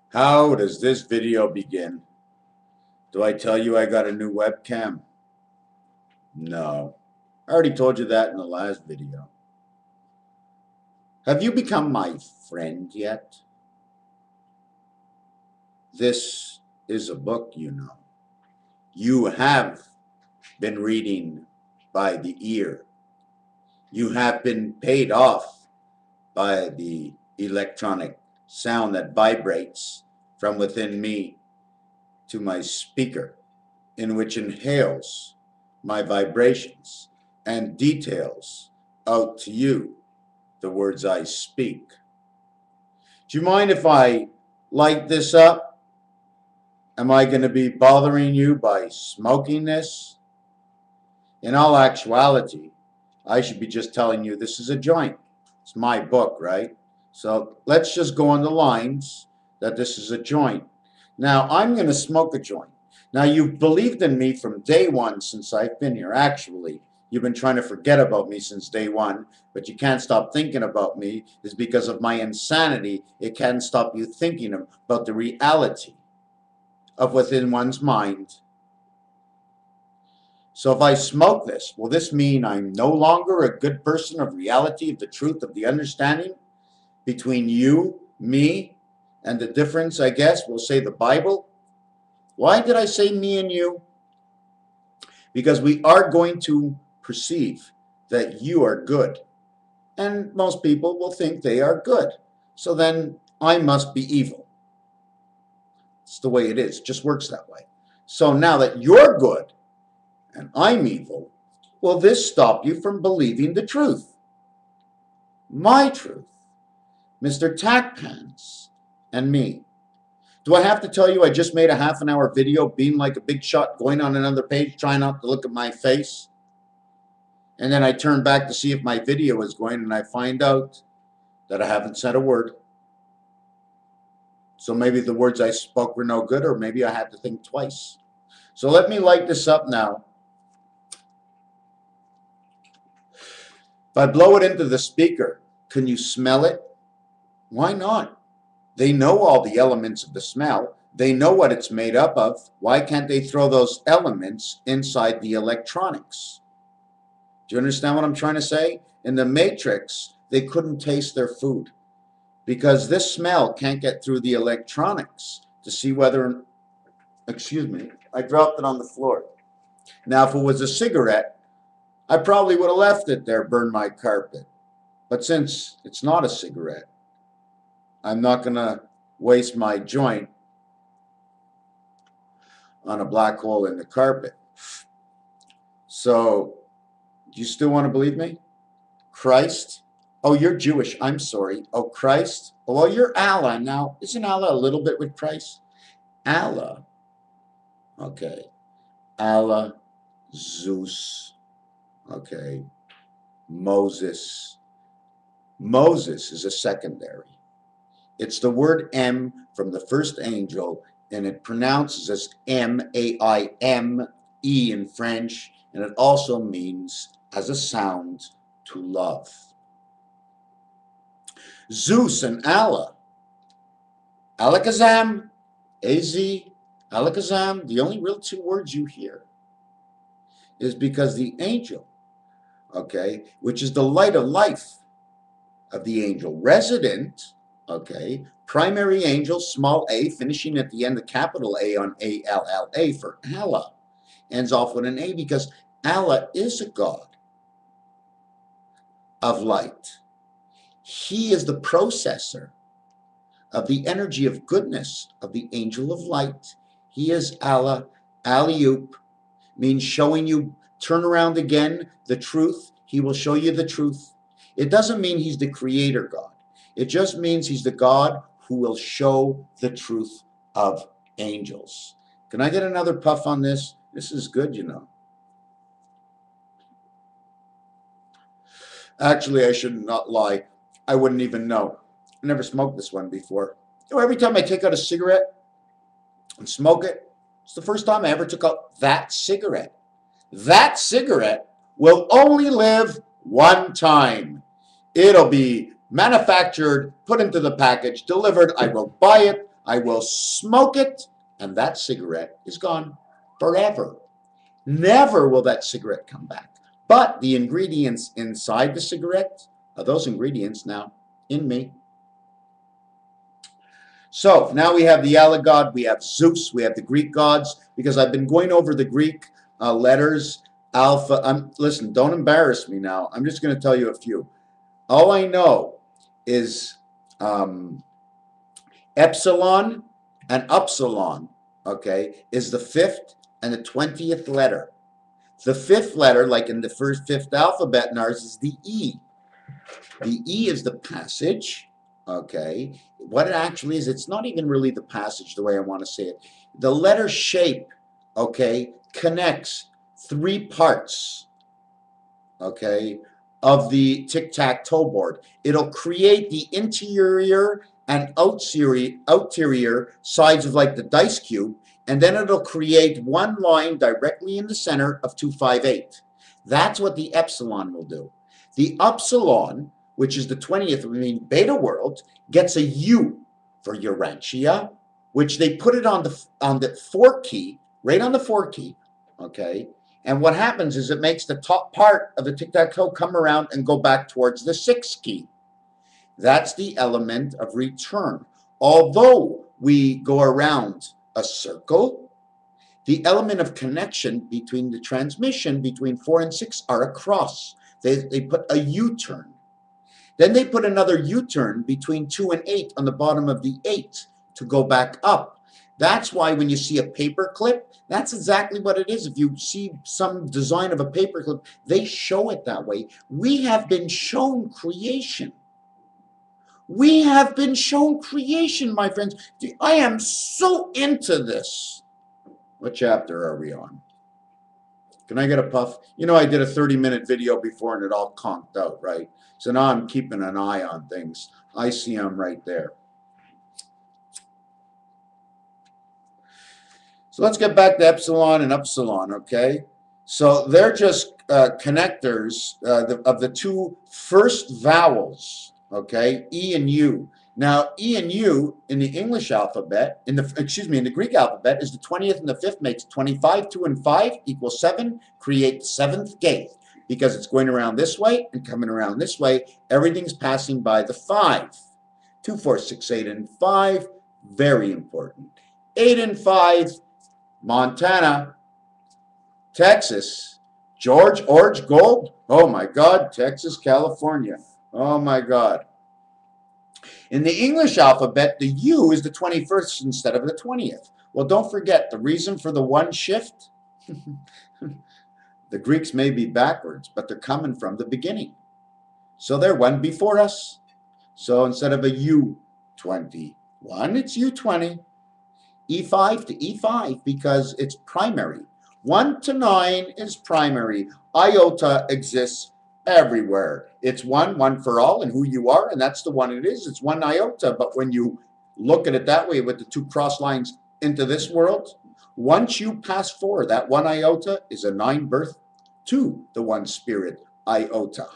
How does this video begin? Do I tell you I got a new webcam? No. I already told you that in the last video. Have you become my friend yet? This is a book, you know. You have been reading by the ear. You have been paid off by the electronic sound that vibrates from within me to my speaker, in which inhales my vibrations and details out to you the words I speak. Do you mind if I light this up? Am I going to be bothering you by smoking this? In all actuality, I should be just telling you this is a joint. It's my book, right? So let's just go on the lines that this is a joint. Now, I'm going to smoke a joint. Now, you've believed in me from day one since I've been here. Actually, you've been trying to forget about me since day one, but you can't stop thinking about me. Is because of my insanity. It can't stop you thinking about the reality of within one's mind. So if I smoke this, will this mean I'm no longer a good person of reality, of the truth, of the understanding between you, me, and the difference, I guess, we'll say the Bible? Why did I say me and you? Because we are going to perceive that you are good. And most people will think they are good. So then I must be evil. It's the way it is. It just works that way. So now that you're good and I'm evil, will this stop you from believing the truth? My truth. MrTacpans and me. Do I have to tell you I just made a half-an-hour video being like a big shot, going on another page, trying not to look at my face? And then I turn back to see if my video is going, and I find out that I haven't said a word. So maybe the words I spoke were no good, or maybe I had to think twice. So let me light this up now. If I blow it into the speaker, can you smell it? Why not? They know all the elements of the smell. They know what it's made up of. Why can't they throw those elements inside the electronics? Do you understand what I'm trying to say? In the Matrix, they couldn't taste their food because this smell can't get through the electronics to see whether, excuse me, I dropped it on the floor. Now, if it was a cigarette, I probably would have left it there, burned my carpet. But since it's not a cigarette, I'm not going to waste my joint on a black hole in the carpet. So, do you still want to believe me? Christ? Oh, you're Jewish. I'm sorry. Oh, Christ? Oh, well, you're Allah. Now, isn't Allah a little bit with Christ? Allah. Okay. Allah, Zeus. Okay. Moses. Moses is a secondary. It's the word M from the first angel, and it pronounces as M-A-I-M-E in French, and it also means, as a sound, to love. Zeus and Allah. Alakazam, A-Z, Alakazam, the only real two words you hear is because the angel, okay, which is the light of life of the angel, resident, okay, primary angel, small a, finishing at the end, the capital A on A-L-L-A for Allah, ends off with an A because Allah is a God of light. He is the processor of the energy of goodness of the angel of light. He is Allah. Alley-oop means showing you, turn around again, the truth. He will show you the truth. It doesn't mean he's the creator God. It just means he's the God who will show the truth of angels. Can I get another puff on this? This is good, you know. Actually, I should not lie. I wouldn't even know. I never smoked this one before. You know, every time I take out a cigarette and smoke it, it's the first time I ever took out that cigarette. That cigarette will only live one time. It'll be manufactured, put into the package, delivered. I will buy it. I will smoke it, and that cigarette is gone forever. Never will that cigarette come back. But the ingredients inside the cigarette are those ingredients now in me. So now we have the Yalla god, we have Zeus, we have the Greek gods, because I've been going over the Greek letters, alpha. Listen, don't embarrass me now. I'm just going to tell you a few. All I know is epsilon and upsilon, okay, is the 5th and the 20th letter. The 5th letter, like in the first 5th alphabet in ours, is the E. The E is the passage, okay. What it actually is, it's not even really the passage the way I want to say it. The letter shape, okay, connects 3 parts, okay, of the tic-tac-toe board. It'll create the interior and outerior sides of like the dice cube, and then it'll create one line directly in the center of 258. That's what the epsilon will do. The upsilon, which is the 20th, I mean beta world, gets a U for Urantia, which they put it on the 4 key, right on the 4 key, okay? And what happens is it makes the top part of the tic-tac-toe come around and go back towards the 6 key. That's the element of return. Although we go around a circle, the element of connection between the transmission between 4 and 6 are across. They put a U-turn. Then they put another U-turn between 2 and 8 on the bottom of the 8 to go back up. That's why when you see a paper clip, that's exactly what it is. If you see some design of a paper clip, they show it that way. We have been shown creation. We have been shown creation, my friends. I am so into this. What chapter are we on? Can I get a puff? You know, I did a 30-minute video before and it all conked out, right? So now I'm keeping an eye on things. I see them right there. So let's get back to epsilon and upsilon, okay? So they're just connectors of the 2 first vowels, okay? E and U. Now, E and U in the English alphabet, in the Greek alphabet, is the 20th and the 5th makes 25, 2 and 5 equals 7, create the 7th gate. Because it's going around this way and coming around this way, everything's passing by the 5. 2, 4, 6, 8, and 5, very important. 8 and 5, Montana, Texas, George, Orange, Gold, oh my God, Texas, California, oh my God. In the English alphabet, the U is the 21st instead of the 20th. Well, don't forget, the reason for the 1 shift, the Greeks may be backwards, but they're coming from the beginning. So they're 1 before us. So instead of a U21, it's U20. E5 to E5 because it's primary. 1 to 9 is primary. Iota exists everywhere. It's 1, 1 for all, and who you are, and that's the one it is. It's 1 iota, but when you look at it that way with the 2 cross lines into this world, once you pass 4, that 1 iota is a 9 birth to the 1 spirit iota.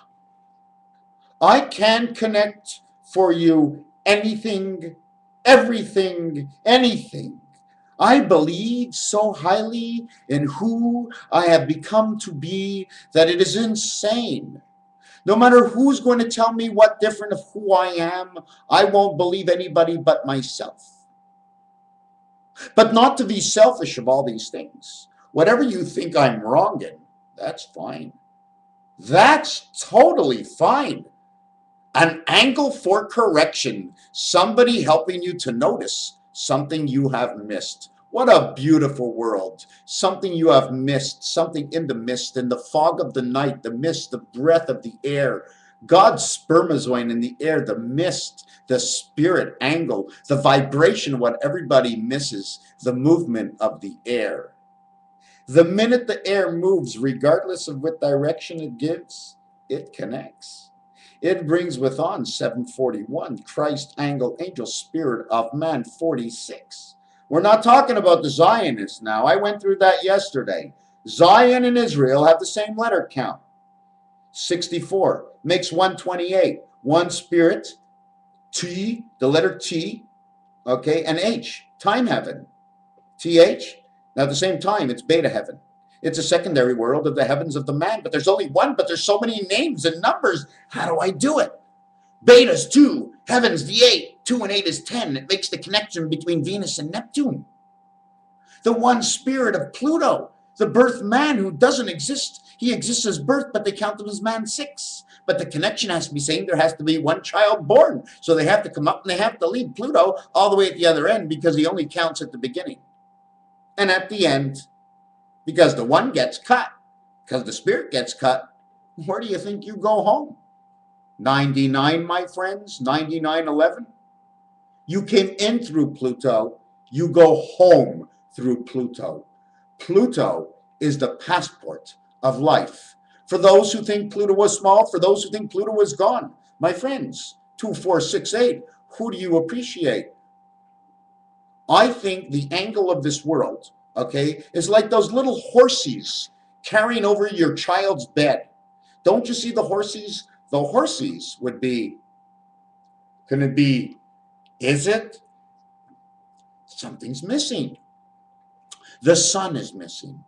I can connect for you anything, everything, anything. I believe so highly in who I have become to be that it is insane. No matter who's going to tell me what different of who I am, I won't believe anybody but myself. But not to be selfish of all these things. Whatever you think I'm wrong in, that's fine. That's totally fine. An angle for correction. Somebody helping you to notice something you have missed. What a beautiful world. Something you have missed, something in the mist, in the fog of the night, the mist, the breath of the air. God's spermatozoid in the air, the mist, the spirit angle, the vibration of what everybody misses, the movement of the air. The minute the air moves, regardless of what direction it gives, it connects. It brings within 741, Christ, angle, angel, spirit of man, 46. We're not talking about the Zionists now. I went through that yesterday. Zion and Israel have the same letter count. 64 makes 128. 1 spirit, T, the letter T, okay, and H, time heaven. TH, now at the same time, it's beta heaven. It's a secondary world of the heavens of the man, but there's only one, but there's so many names and numbers. How do I do it? Beta's 2, heaven's the 8, 2 and 8 is 10. It makes the connection between Venus and Neptune. The one spirit of Pluto, the birth man who doesn't exist. He exists as birth, but they count him as man 6. But the connection has to be saying there has to be one child born. So they have to come up and they have to leave Pluto all the way at the other end because he only counts at the beginning. And at the end, because the one gets cut, because the spirit gets cut, where do you think you go home? 99, my friends, 9911. You came in through Pluto, you go home through Pluto. Pluto is the passport of life. For those who think Pluto was small, for those who think Pluto was gone, my friends, 2468, who do you appreciate? I think the angle of this world, okay, is like those little horsies carrying over your child's bed. Don't you see the horsies? The horsies would be, can it be, is it? Something's missing. The sun is missing.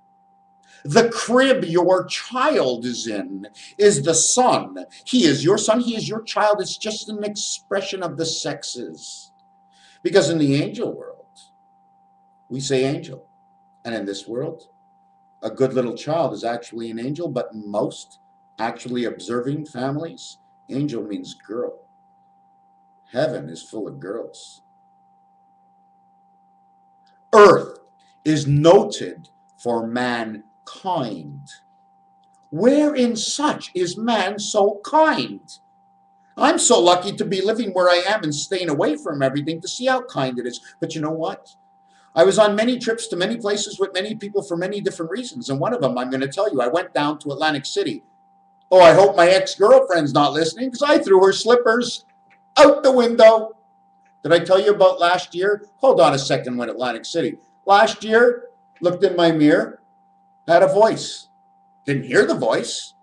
The crib your child is in is the sun. He is your son, he is your child. It's just an expression of the sexes. Because in the angel world, we say angel. And in this world, a good little child is actually an angel, but in most actually observing families, angel means girl. Heaven is full of girls. Earth is noted for mankind. Wherein such is man so kind? I'm so lucky to be living where I am and staying away from everything to see how kind it is. But you know what? I was on many trips to many places with many people for many different reasons. And one of them, I'm going to tell you, I went down to Atlantic City. Oh, I hope my ex-girlfriend's not listening because I threw her slippers out the window. Did I tell you about last year? Hold on a second with Atlantic City. Last year, looked in my mirror, had a voice. Didn't hear the voice.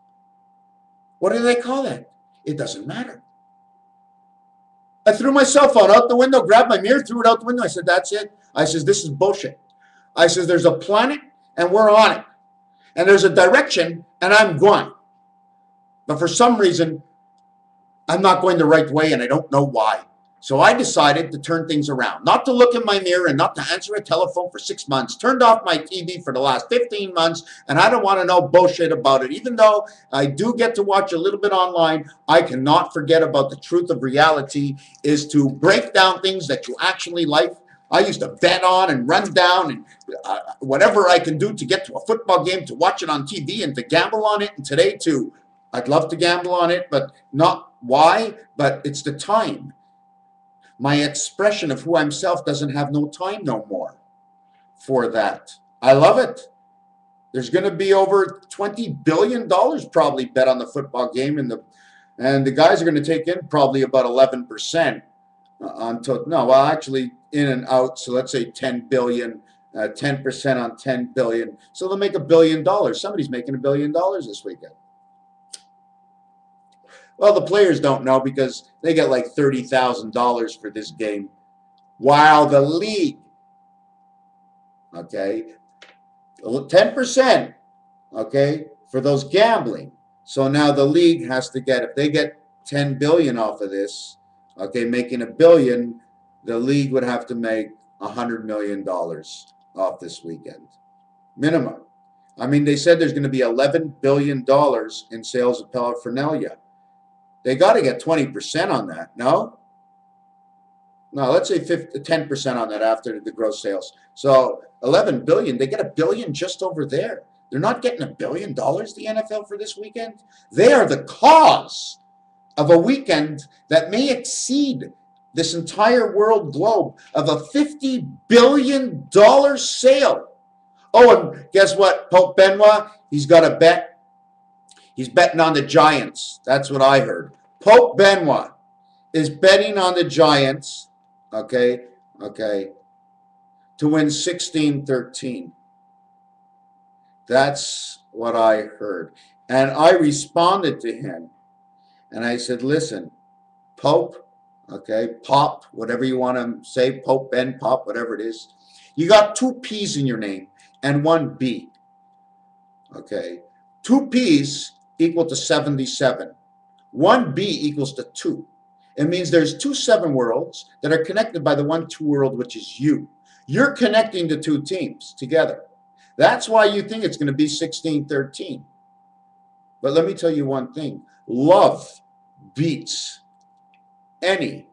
What do they call that? It doesn't matter. I threw my cell phone out the window, grabbed my mirror, threw it out the window. I said, that's it. I says, this is bullshit. I says, there's a planet and we're on it. And there's a direction and I'm going. But for some reason, I'm not going the right way and I don't know why. So I decided to turn things around, not to look in my mirror and not to answer a telephone for 6 months, turned off my TV for the last 15 months, and I don't want to know bullshit about it. Even though I do get to watch a little bit online, I cannot forget about the truth of reality is to break down things that you actually like. I used to bet on and run down and whatever I can do to get to a football game, to watch it on TV and to gamble on it. And today too, I'd love to gamble on it, but not why, but it's the time. My expression of who I'm self doesn't have no time no more for that. I love it. There's going to be over $20 billion probably bet on the football game, and the guys are going to take in probably about 11% actually in and out. So let's say 10 billion, 10% on 10 billion. So they'll make $1 billion. Somebody's making $1 billion this weekend. Well, the players don't know because they get like $30,000 for this game. While the league, okay, 10%, okay, for those gambling. So now the league has to get, if they get 10 billion off of this, okay, making $1 billion, the league would have to make $100 million off this weekend. Minimum. I mean, they said there's going to be $11 billion in sales of paraphernalia. They got to get 20% on that, no? No, let's say 10% on that after the gross sales. So 11 billion, they get $1 billion just over there. They're not getting $1 billion, the NFL, for this weekend. They are the cause of a weekend that may exceed this entire world globe of a $50 billion sale. Oh, and guess what? Pope Benoit, he's got a bet. He's betting on the Giants. That's what I heard. Pope Benoit is betting on the Giants, okay, to win 16-13. That's what I heard. And I responded to him. And I said, listen, Pope, Okay, Pop, whatever you want to say, Pope Ben Pop, whatever it is. You got 2 P's in your name and 1 B. Okay, 2 P's equal to 77. 1 B equals to 2. It means there's 2 7 worlds that are connected by the 1 2 world, which is you. You're connecting the 2 teams together. That's why you think it's going to be 16-13. But let me tell you one thing. Love beats any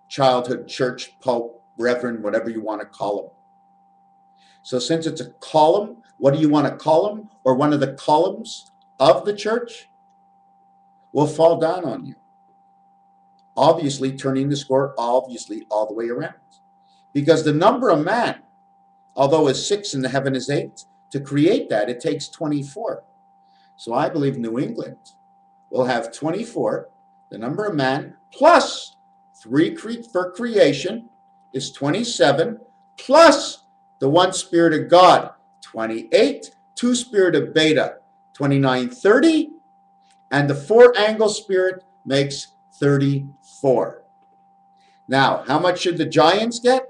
childhood church, pope, reverend, whatever you want to call them. So since it's a column, what do you want to call them? Or one of the columns of the church will fall down on you. Obviously, turning the score, obviously, all the way around. Because the number of man, although is 6 and the heaven is 8, to create that, it takes 24. So I believe New England will have 24, the number of man, plus 3 for creation is 27, plus the 1 Spirit of God, 28, 2 Spirit of Beta, 29, 30, and the 4 angle spirit makes 34. Now, how much should the Giants get?